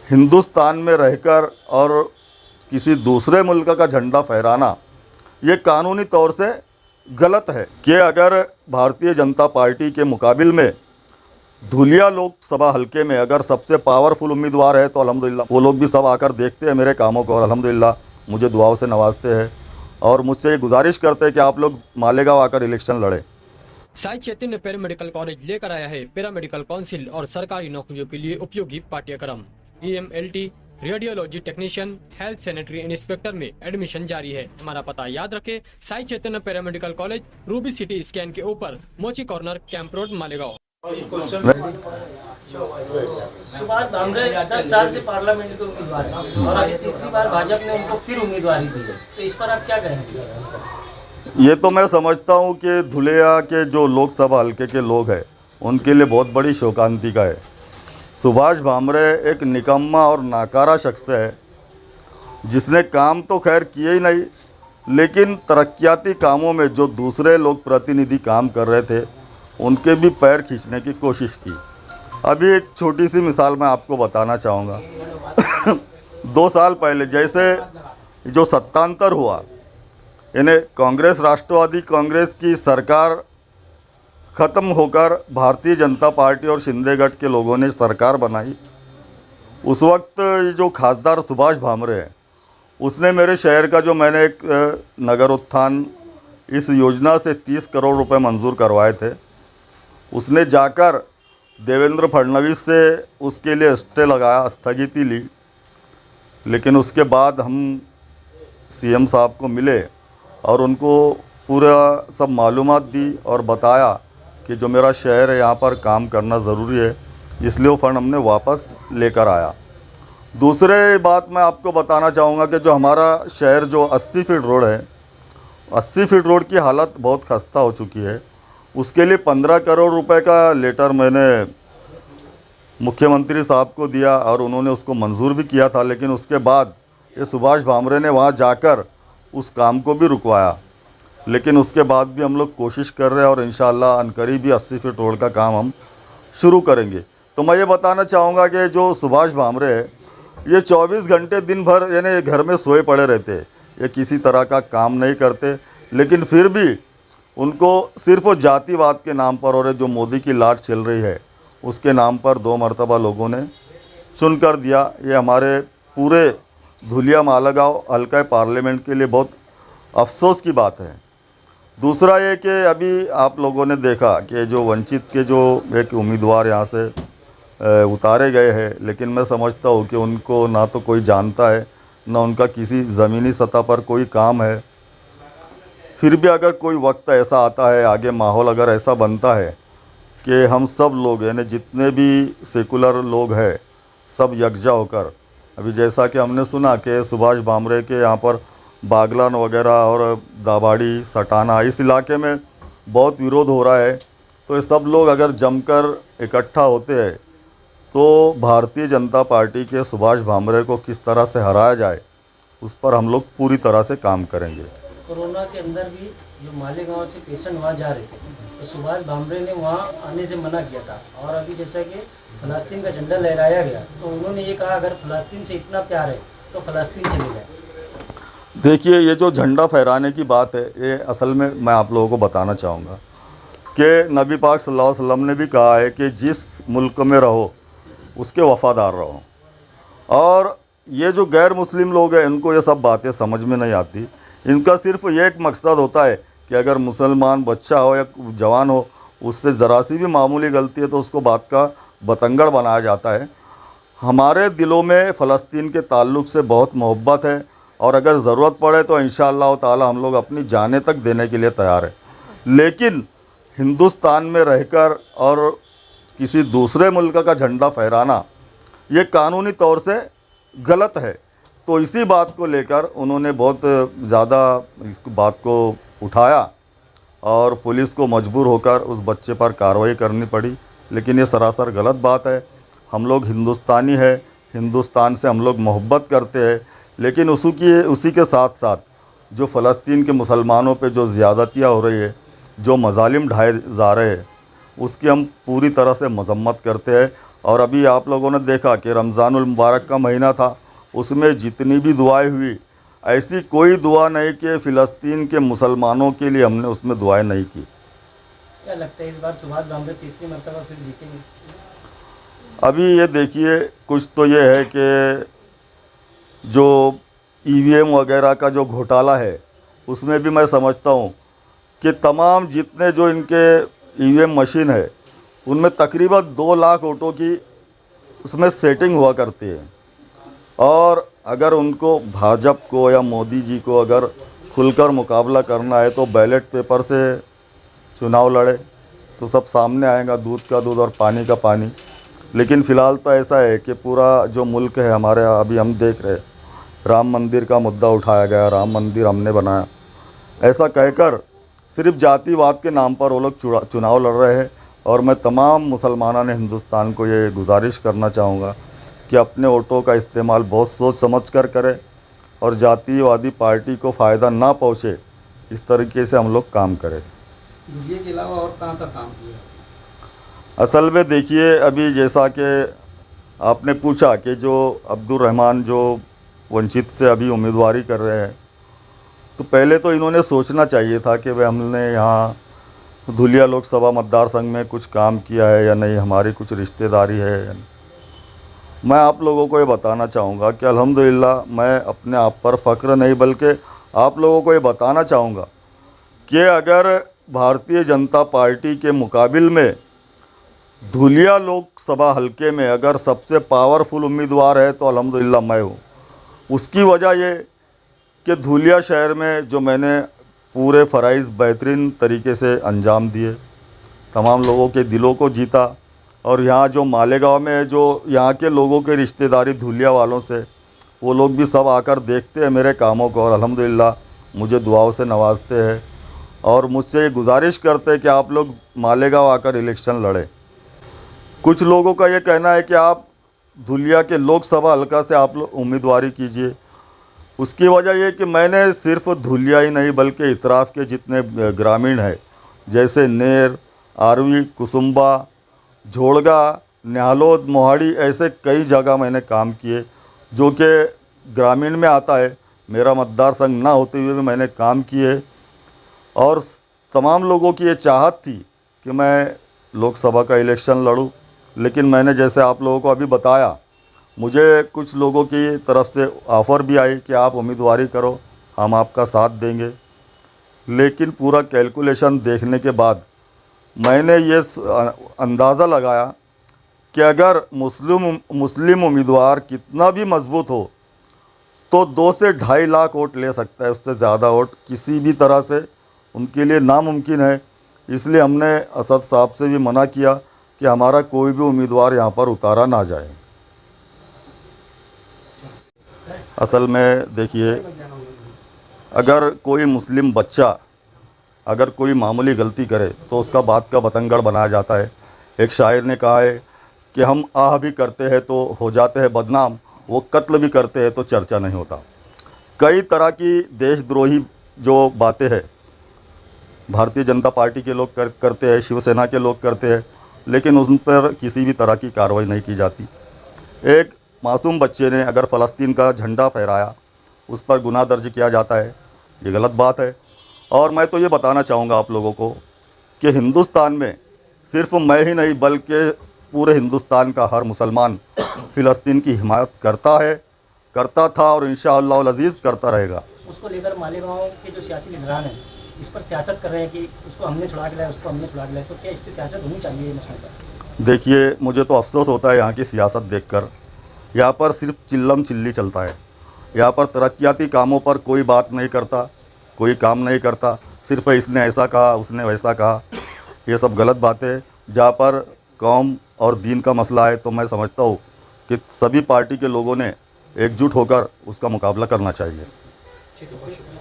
हिंदुस्तान में रहकर और किसी दूसरे मुल्क का झंडा फहराना ये कानूनी तौर से गलत है कि अगर भारतीय जनता पार्टी के मुकाबिल में धुलिया लोकसभा हलके में अगर सबसे पावरफुल उम्मीदवार है तो अल्हम्दुलिल्लाह वो लोग भी सब आकर देखते हैं मेरे कामों को और अल्हम्दुलिल्लाह मुझे दुआओं से नवाजते हैं और मुझसे ये गुजारिश करते हैं कि आप लोग मालेगांव आकर इलेक्शन लड़ें। साई चैतन्य पैरामेडिकल कॉलेज लेकर आया है पैरामेडिकल काउंसिल और सरकारी नौकरियों के लिए उपयोगी पाठ्यक्रम। EMLT, radiology technician, health sanitary inspector में एडमिशन जारी है। हमारा पता याद रखें, Sai Chaitanya paramedical college, ruby city scan के ऊपर, Mochi corner, camp road, Malegaon. Subhash Bhamre 10 साल से पार्लियामेंट के उम्मीदवार हैं और अभी तीसरी बार भाजपा ने उनको फिर उम्मीदवारी दी है, तो इस पर आप क्या कहेंगे? ये तो मैं समझता हूँ कि धुलिया के जो लोकसभा हलके के लोग हैं उनके लिए बहुत बड़ी शोकांति का है। सुभाष भामरे एक निकम्मा और नाकारा शख्स है जिसने काम तो खैर किए ही नहीं, लेकिन तरक्याती कामों में जो दूसरे लोग प्रतिनिधि काम कर रहे थे उनके भी पैर खींचने की कोशिश की। अभी एक छोटी सी मिसाल मैं आपको बताना चाहूँगा 2 साल पहले जैसे जो सत्तांतर हुआ, यानी कांग्रेस राष्ट्रवादी कांग्रेस की सरकार ख़त्म होकर भारतीय जनता पार्टी और शिंदे गठ के लोगों ने सरकार बनाई। उस वक्त जो खासदार सुभाष भामरे हैं उसने मेरे शहर का जो मैंने एक नगर उत्थान इस योजना से 30 करोड़ रुपए मंजूर करवाए थे, उसने जाकर देवेंद्र फडणवीस से उसके लिए स्टे लगाया, स्थगिति ली। लेकिन उसके बाद हम CM साहब को मिले और उनको पूरा सब मालूमात दी और बताया कि जो मेरा शहर है यहाँ पर काम करना ज़रूरी है, इसलिए वो फ़ंड हमने वापस लेकर आया। दूसरे बात मैं आपको बताना चाहूँगा कि जो हमारा शहर जो 80 फीट रोड है, 80 फीट रोड की हालत बहुत खस्ता हो चुकी है। उसके लिए 15 करोड़ रुपए का लेटर मैंने मुख्यमंत्री साहब को दिया और उन्होंने उसको मंजूर भी किया था, लेकिन उसके बाद ये सुभाष भामरे ने वहाँ जाकर उस काम को भी रुकवाया। लेकिन उसके बाद भी हम लोग कोशिश कर रहे हैं और इंशाअल्लाह अनकरीब भी 80 फीट रोड का काम हम शुरू करेंगे। तो मैं ये बताना चाहूँगा कि जो सुभाष भामरे है ये 24 घंटे दिन भर यानी घर में सोए पड़े रहते, ये किसी तरह का काम नहीं करते, लेकिन फिर भी उनको सिर्फ जातिवाद के नाम पर और जो मोदी की लाट चल रही है उसके नाम पर 2 मरतबा लोगों ने चुन कर दिया। ये हमारे पूरे धुलिया मालेगांव हल्का पार्लियामेंट के लिए बहुत अफसोस की बात है। दूसरा ये कि अभी आप लोगों ने देखा कि जो वंचित के जो एक उम्मीदवार यहाँ से उतारे गए हैं, लेकिन मैं समझता हूँ कि उनको ना तो कोई जानता है ना उनका किसी ज़मीनी सतह पर कोई काम है। फिर भी अगर कोई वक्त ऐसा आता है, आगे माहौल अगर ऐसा बनता है कि हम सब लोग यानी जितने भी सेकुलर लोग हैं सब यकजा होकर, अभी जैसा कि हमने सुना कि सुभाष भामरे के यहाँ पर बागलान वगैरह और दाबाड़ी सटाना इस इलाके में बहुत विरोध हो रहा है, तो ये सब लोग अगर जमकर इकट्ठा होते हैं तो भारतीय जनता पार्टी के सुभाष भामरे को किस तरह से हराया जाए उस पर हम लोग पूरी तरह से काम करेंगे। कोरोना के अंदर भी जो मालेगांव से पेशेंट वहाँ जा रहे थे तो सुभाष भामरे ने वहाँ आने से मना किया था, और अभी जैसा कि फ़लस्तीन का झंडा लहराया गया तो उन्होंने ये कहा अगर फ़लस्तीन से इतना प्यार है तो फ़लस्तीन चले जाए। देखिए, ये जो झंडा फहराने की बात है ये असल में मैं आप लोगों को बताना चाहूँगा कि नबी पाक सल्लल्लाहु अलैहि वसल्लम ने भी कहा है कि जिस मुल्क में रहो उसके वफ़ादार रहो, और ये जो गैर मुस्लिम लोग हैं इनको ये सब बातें समझ में नहीं आती। इनका सिर्फ ये एक मकसद होता है कि अगर मुसलमान बच्चा हो या जवान हो उससे ज़रा सी भी मामूली गलती है तो उसको बात का बतंगड़ बनाया जाता है। हमारे दिलों में फ़लस्तीन के ताल्लुक़ से बहुत मोहब्बत है और अगर ज़रूरत पड़े तो इंशाअल्लाह ताला हम लोग अपनी जानें तक देने के लिए तैयार है। लेकिन हिंदुस्तान में रहकर और किसी दूसरे मुल्क का झंडा फहराना ये कानूनी तौर से गलत है। तो इसी बात को लेकर उन्होंने बहुत ज़्यादा इस बात को उठाया और पुलिस को मजबूर होकर उस बच्चे पर कार्रवाई करनी पड़ी, लेकिन ये सरासर गलत बात है। हम लोग हिंदुस्तानी है, हिंदुस्तान से हम लोग मोहब्बत करते हैं, लेकिन उसी के साथ साथ जो फ़लस्तीन के मुसलमानों पे जो ज़्यादतियाँ हो रही है, जो मज़ालिम ढाए जा रहे हैं, उसकी हम पूरी तरह से मजम्मत करते हैं और अभी आप लोगों ने देखा कि रमज़ानुल मुबारक का महीना था, उसमें जितनी भी दुआएं हुई, ऐसी कोई दुआ नहीं कि फ़िलिस्तीन के मुसलमानों के लिए हमने उसमें दुआएं नहीं की। क्या लगता है इस बार सुभाष भामरे तीसरी मरतबा फिर जीतेंगे? अभी ये देखिए, कुछ तो ये है कि जो ईवीएम वगैरह का जो घोटाला है, उसमें भी मैं समझता हूँ कि तमाम जितने जो इनके ईवीएम मशीन है, उनमें तकरीबन 2 लाख वोटों की उसमें सेटिंग हुआ करती है। और अगर उनको भाजपा को या मोदी जी को अगर खुलकर मुकाबला करना है तो बैलेट पेपर से चुनाव लड़े, तो सब सामने आएगा, दूध का दूध और पानी का पानी। लेकिन फ़िलहाल तो ऐसा है कि पूरा जो मुल्क है हमारे, अभी हम देख रहे हैं राम मंदिर का मुद्दा उठाया गया, राम मंदिर हमने बनाया, ऐसा कहकर सिर्फ जातिवाद के नाम पर वो लोग चुनाव लड़ रहे हैं। और मैं तमाम मुसलमानान हिंदुस्तान को ये गुजारिश करना चाहूँगा कि अपने वोटों का इस्तेमाल बहुत सोच समझ कर करें और जातिवादी पार्टी को फ़ायदा ना पहुँचे, इस तरीके से हम लोग काम करें। धुलिया के अलावा और कहाँ का काम किया? असल में देखिए, अभी जैसा कि आपने पूछा कि जो अब्दुल रहमान जो वंचित से अभी उम्मीदवारी कर रहे हैं, तो पहले तो इन्होंने सोचना चाहिए था कि भाई हमने यहाँ धुलिया लोकसभा मतदार संघ में कुछ काम किया है या नहीं, हमारी कुछ रिश्तेदारी है या नहीं। मैं आप लोगों को ये बताना चाहूँगा कि अल्हम्दुलिल्लाह मैं अपने आप पर फ़ख्र नहीं, बल्कि आप लोगों को ये बताना चाहूँगा कि अगर भारतीय जनता पार्टी के मुकाबिल में धुलिया लोकसभा हलके में अगर सबसे पावरफुल उम्मीदवार है तो अल्हम्दुलिल्लाह मैं हूँ। उसकी वजह ये कि धुलिया शहर में जो मैंने पूरे फ़राइज़ बेहतरीन तरीके से अंजाम दिए, तमाम लोगों के दिलों को जीता। और यहाँ जो मालेगांव में जो यहाँ के लोगों के रिश्तेदारी धुलिया वालों से, वो लोग भी सब आकर देखते हैं मेरे कामों को और अल्हम्दुलिल्लाह मुझे दुआओं से नवाजते हैं और मुझसे ये गुजारिश करते हैं कि आप लोग मालेगांव आकर इलेक्शन लड़ें। कुछ लोगों का ये कहना है कि आप धुलिया के लोकसभा हल्का से आप लोग उम्मीदवारी कीजिए। उसकी वजह ये कि मैंने सिर्फ धुलिया ही नहीं बल्कि इतराफ़ के जितने ग्रामीण हैं, जैसे नेर, आरवी, कुसुम्बा, झोड़गा, न्यालोद, मोहाड़ी, ऐसे कई जगह मैंने काम किए जो कि ग्रामीण में आता है। मेरा मतदार संघ ना होते हुए भी मैंने काम किए और तमाम लोगों की ये चाहत थी कि मैं लोकसभा का इलेक्शन लड़ूं। लेकिन मैंने जैसे आप लोगों को अभी बताया, मुझे कुछ लोगों की तरफ से ऑफ़र भी आई कि आप उम्मीदवारी करो, हम आपका साथ देंगे। लेकिन पूरा कैलकुलेशन देखने के बाद मैंने ये अंदाज़ा लगाया कि अगर मुस्लिम उम्मीदवार कितना भी मजबूत हो तो 2 से 2.5 लाख वोट ले सकता है, उससे ज़्यादा वोट किसी भी तरह से उनके लिए नामुमकिन है। इसलिए हमने असद साहब से भी मना किया कि हमारा कोई भी उम्मीदवार यहाँ पर उतारा ना जाए। असल में देखिए, अगर कोई मुस्लिम बच्चा अगर कोई मामूली गलती करे तो उसका बात का बतंगड़ बनाया जाता है। एक शायर ने कहा है कि हम आह भी करते हैं तो हो जाते हैं बदनाम, वो कत्ल भी करते हैं तो चर्चा नहीं होता। कई तरह की देशद्रोही जो बातें हैं भारतीय जनता पार्टी के लोग करते हैं, शिवसेना के लोग करते हैं, लेकिन उन पर किसी भी तरह की कार्रवाई नहीं की जाती। एक मासूम बच्चे ने अगर फ़लस्तीन का झंडा फहराया, उस पर गुनाह दर्ज किया जाता है, ये गलत बात है। और मैं तो ये बताना चाहूँगा आप लोगों को कि हिंदुस्तान में सिर्फ मैं ही नहीं बल्कि पूरे हिंदुस्तान का हर मुसलमान फ़िलिस्तीन की हिमायत करता है, करता था और इंशाअल्लाह अज़ीज़ करता रहेगा। उसको लेकर मालेगांव के जो सियासी लीडरान हैं इस पर सियासत कर रहे हैं कि उसको हमने छुड़ा के लाया, उसको हमने छुड़ा के लाया, तो क्या इस पर सियासत होनी चाहिए मसले पर? देखिए, मुझे तो अफसोस होता है यहाँ की सियासत देखकर। यहाँ पर सिर्फ चिल्लम चिल्ली चलता है। यहाँ पर तरक्याती कामों पर कोई बात नहीं करता, कोई काम नहीं करता, सिर्फ इसने ऐसा कहा, उसने वैसा कहा। ये सब गलत बातें। जहाँ पर कौम और दीन का मसला है तो मैं समझता हूँ कि सभी पार्टी के लोगों ने एकजुट होकर उसका मुकाबला करना चाहिए। ठीक है, बहुत शुक्रिया।